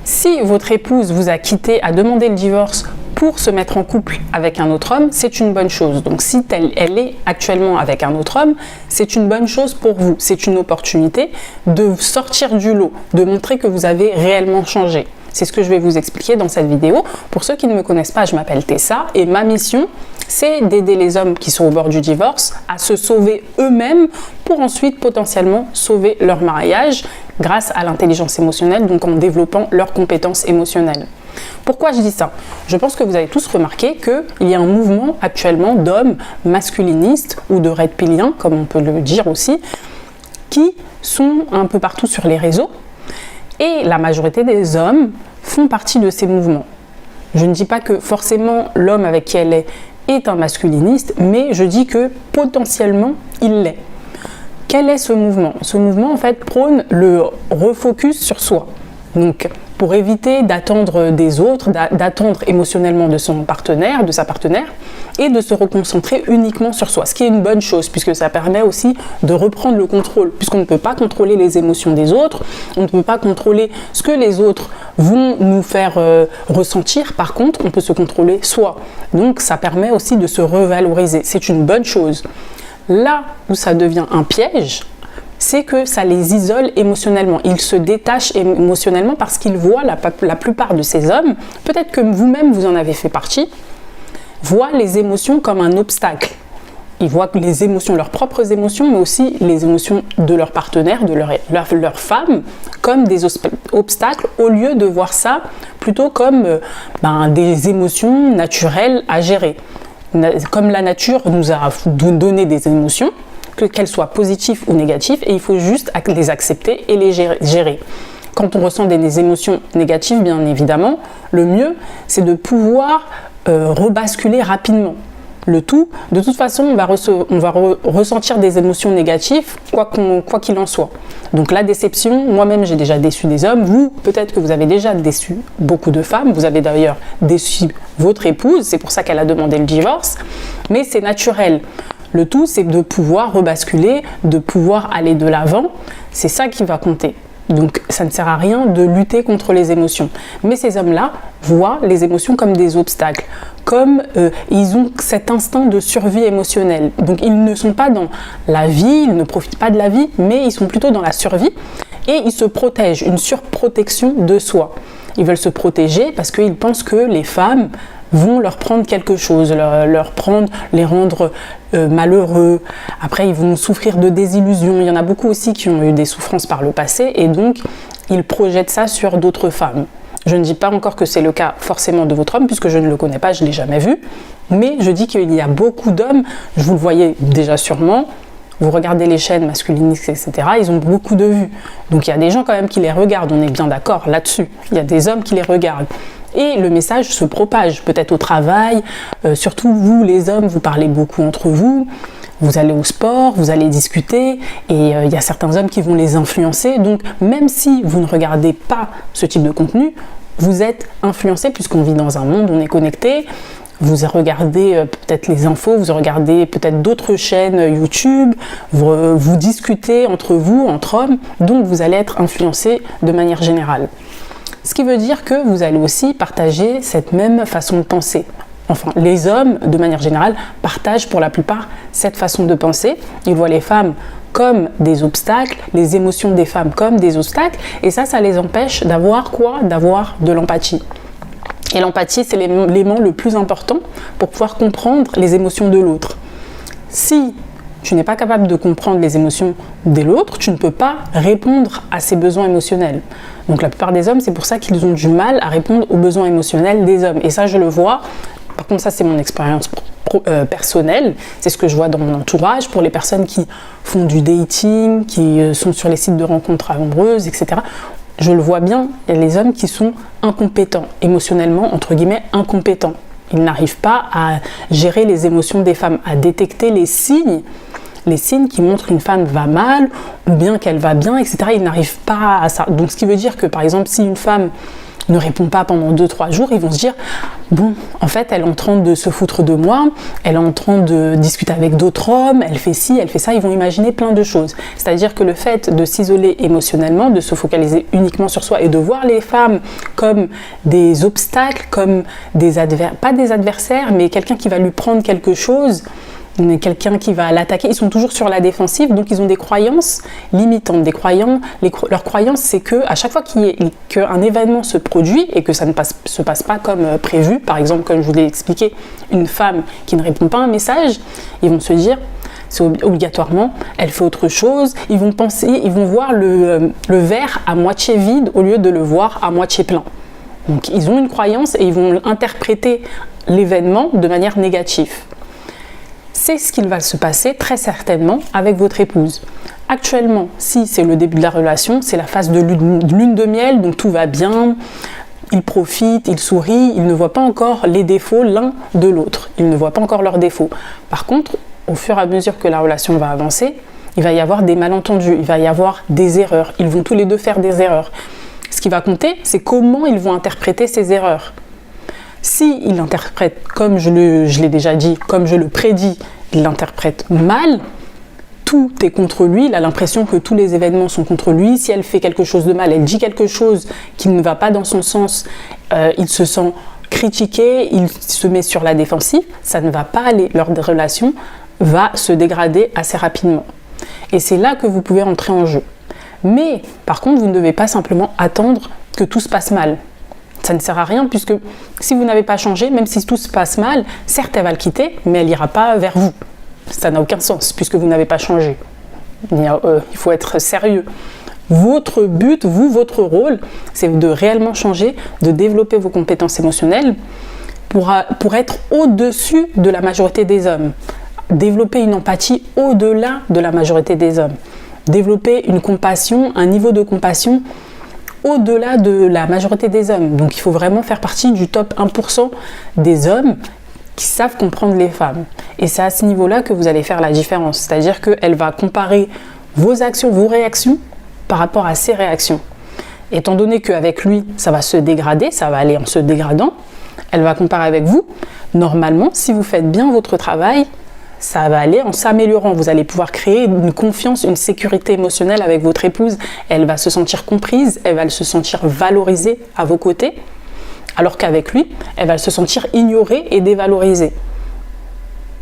Si votre épouse vous a quitté, a demandé le divorce pour se mettre en couple avec un autre homme, c'est une bonne chose. Donc si elle est actuellement avec un autre homme, c'est une bonne chose pour vous. C'est une opportunité de sortir du lot, de montrer que vous avez réellement changé. C'est ce que je vais vous expliquer dans cette vidéo. Pour ceux qui ne me connaissent pas, je m'appelle Tessa et ma mission, c'est d'aider les hommes qui sont au bord du divorce à se sauver eux-mêmes pour ensuite potentiellement sauver leur mariage grâce à l'intelligence émotionnelle, donc en développant leurs compétences émotionnelles. Pourquoi je dis ça? Je pense que vous avez tous remarqué qu'il y a un mouvement actuellement d'hommes masculinistes ou de red pilliens, comme on peut le dire aussi, qui sont un peu partout sur les réseaux. Et la majorité des hommes font partie de ces mouvements. Je ne dis pas que forcément l'homme avec qui elle est un masculiniste, mais je dis que potentiellement il l'est. Quel est ce mouvement? Ce mouvement en fait prône le refocus sur soi. Donc pour éviter d'attendre des autres, d'attendre émotionnellement de son partenaire, de sa partenaire, et de se reconcentrer uniquement sur soi. Ce qui est une bonne chose, puisque ça permet aussi de reprendre le contrôle, puisqu'on ne peut pas contrôler les émotions des autres, on ne peut pas contrôler ce que les autres vont nous faire ressentir. Par contre, on peut se contrôler soi. Donc ça permet aussi de se revaloriser. C'est une bonne chose. Là où ça devient un piège, c'est que ça les isole émotionnellement. Ils se détachent émotionnellement parce qu'ils voient, la plupart de ces hommes, peut-être que vous-même vous en avez fait partie, voient les émotions comme un obstacle. Ils voient les émotions, leurs propres émotions, mais aussi les émotions de leur partenaire, de leur femme, comme des obstacles, au lieu de voir ça plutôt comme des émotions naturelles à gérer. Comme la nature nous a donné des émotions, qu'elles soient positives ou négatives, et il faut juste les accepter et les gérer. Quand on ressent des émotions négatives, bien évidemment, le mieux, c'est de pouvoir rebasculer rapidement. Le tout, de toute façon, on va ressentir des émotions négatives, quoi qu'il en soit. Donc la déception, moi-même j'ai déjà déçu des hommes, vous, peut-être que vous avez déjà déçu beaucoup de femmes, vous avez d'ailleurs déçu votre épouse, c'est pour ça qu'elle a demandé le divorce, mais c'est naturel. Le tout, c'est de pouvoir rebasculer, de pouvoir aller de l'avant, c'est ça qui va compter. Donc ça ne sert à rien de lutter contre les émotions. Mais ces hommes-là voient les émotions comme des obstacles, comme ils ont cet instinct de survie émotionnelle. Donc ils ne sont pas dans la vie, ils ne profitent pas de la vie, mais ils sont plutôt dans la survie et ils se protègent, une surprotection de soi. Ils veulent se protéger parce qu'ils pensent que les femmes vont leur prendre quelque chose, les rendre malheureux. Après, ils vont souffrir de désillusions. Il y en a beaucoup aussi qui ont eu des souffrances par le passé et donc ils projettent ça sur d'autres femmes. Je ne dis pas encore que c'est le cas forcément de votre homme puisque je ne le connais pas, je ne l'ai jamais vu. Mais je dis qu'il y a beaucoup d'hommes, vous le voyez déjà sûrement, vous regardez les chaînes masculinistes, etc., ils ont beaucoup de vues. Donc il y a des gens quand même qui les regardent, on est bien d'accord là-dessus. Il y a des hommes qui les regardent. Et le message se propage, peut-être au travail, surtout vous les hommes, vous parlez beaucoup entre vous, vous allez au sport, vous allez discuter, et il y a certains hommes qui vont les influencer. Donc même si vous ne regardez pas ce type de contenu, vous êtes influencé puisqu'on vit dans un monde, on est connecté. Vous regardez peut-être les infos, vous regardez peut-être d'autres chaînes YouTube, vous discutez entre vous, entre hommes, donc vous allez être influencé de manière générale. Ce qui veut dire que vous allez aussi partager cette même façon de penser. Enfin, les hommes, de manière générale, partagent pour la plupart cette façon de penser. Ils voient les femmes comme des obstacles, les émotions des femmes comme des obstacles, et ça les empêche d'avoir quoi? D'avoir de l'empathie. Et l'empathie, c'est l'élément le plus important pour pouvoir comprendre les émotions de l'autre. Si tu n'es pas capable de comprendre les émotions de l'autre, tu ne peux pas répondre à ses besoins émotionnels. Donc la plupart des hommes, c'est pour ça qu'ils ont du mal à répondre aux besoins émotionnels des hommes. Et ça, je le vois. Par contre, ça, c'est mon expérience personnelle. C'est ce que je vois dans mon entourage pour les personnes qui font du dating, qui sont sur les sites de rencontres amoureuses, etc. Je le vois bien, il y a les hommes qui sont incompétents, émotionnellement, entre guillemets, incompétents. Ils n'arrivent pas à gérer les émotions des femmes, à détecter les signes qui montrent qu'une femme va mal ou bien qu'elle va bien, etc. Ils n'arrivent pas à ça. Donc, ce qui veut dire que, par exemple, si une femme ne répond pas pendant 2-3 jours, ils vont se dire bon, en fait, elle est en train de se foutre de moi, elle est en train de discuter avec d'autres hommes, elle fait ci, elle fait ça, ils vont imaginer plein de choses. C'est-à-dire que le fait de s'isoler émotionnellement, de se focaliser uniquement sur soi et de voir les femmes comme des obstacles, comme pas des adversaires, mais quelqu'un qui va lui prendre quelque chose, quelqu'un qui va l'attaquer, ils sont toujours sur la défensive, donc ils ont des croyances limitantes. Leur croyance, c'est que à chaque fois qu'un événement se produit et que ça ne se passe pas comme prévu, par exemple, comme je vous l'ai expliqué, une femme qui ne répond pas à un message, ils vont se dire, c'est obligatoirement, elle fait autre chose, ils vont voir le verre à moitié vide au lieu de le voir à moitié plein. Donc ils ont une croyance et ils vont interpréter l'événement de manière négative. C'est ce qu'il va se passer très certainement avec votre épouse. Actuellement, si c'est le début de la relation, c'est la phase de lune de miel, donc tout va bien, ils profitent, ils sourient, ils ne voient pas encore les défauts l'un de l'autre, ils ne voient pas encore leurs défauts. Par contre, au fur et à mesure que la relation va avancer, il va y avoir des malentendus, il va y avoir des erreurs, ils vont tous les deux faire des erreurs. Ce qui va compter, c'est comment ils vont interpréter ces erreurs. S'il interprète, comme je l'ai déjà dit, comme je le prédis, il l'interprète mal, tout est contre lui, il a l'impression que tous les événements sont contre lui. Si elle fait quelque chose de mal, elle dit quelque chose qui ne va pas dans son sens, il se sent critiqué, il se met sur la défensive, ça ne va pas aller, leur relation va se dégrader assez rapidement. Et c'est là que vous pouvez entrer en jeu. Mais par contre, vous ne devez pas simplement attendre que tout se passe mal. Ça ne sert à rien puisque si vous n'avez pas changé, même si tout se passe mal, certes elle va le quitter, mais elle n'ira pas vers vous. Ça n'a aucun sens puisque vous n'avez pas changé. Il faut être sérieux. Votre but, votre rôle, c'est de réellement changer, de développer vos compétences émotionnelles pour être au-dessus de la majorité des hommes. Développer une empathie au-delà de la majorité des hommes. Développer une compassion, un niveau de compassion au-delà de la majorité des hommes. Donc il faut vraiment faire partie du top 1% des hommes qui savent comprendre les femmes. Et c'est à ce niveau-là que vous allez faire la différence. C'est-à-dire qu'elle va comparer vos actions, vos réactions par rapport à ses réactions. Étant donné qu'avec lui, ça va se dégrader, ça va aller en se dégradant, elle va comparer avec vous. Normalement, si vous faites bien votre travail, ça va aller en s'améliorant. Vous allez pouvoir créer une confiance, une sécurité émotionnelle avec votre épouse. Elle va se sentir comprise, elle va se sentir valorisée à vos côtés, alors qu'avec lui, elle va se sentir ignorée et dévalorisée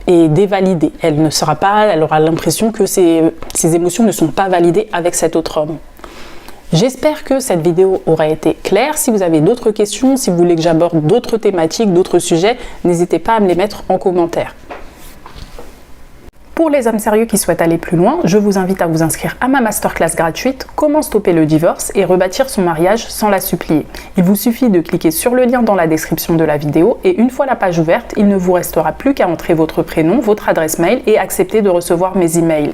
et dévalidée. Elle aura l'impression que ses émotions ne sont pas validées avec cet autre homme. J'espère que cette vidéo aura été claire. Si vous avez d'autres questions, si vous voulez que j'aborde d'autres thématiques, d'autres sujets, n'hésitez pas à me les mettre en commentaire. Pour les hommes sérieux qui souhaitent aller plus loin, je vous invite à vous inscrire à ma masterclass gratuite « Comment stopper le divorce et rebâtir son mariage sans la supplier ». Il vous suffit de cliquer sur le lien dans la description de la vidéo et une fois la page ouverte, il ne vous restera plus qu'à entrer votre prénom, votre adresse mail et accepter de recevoir mes emails.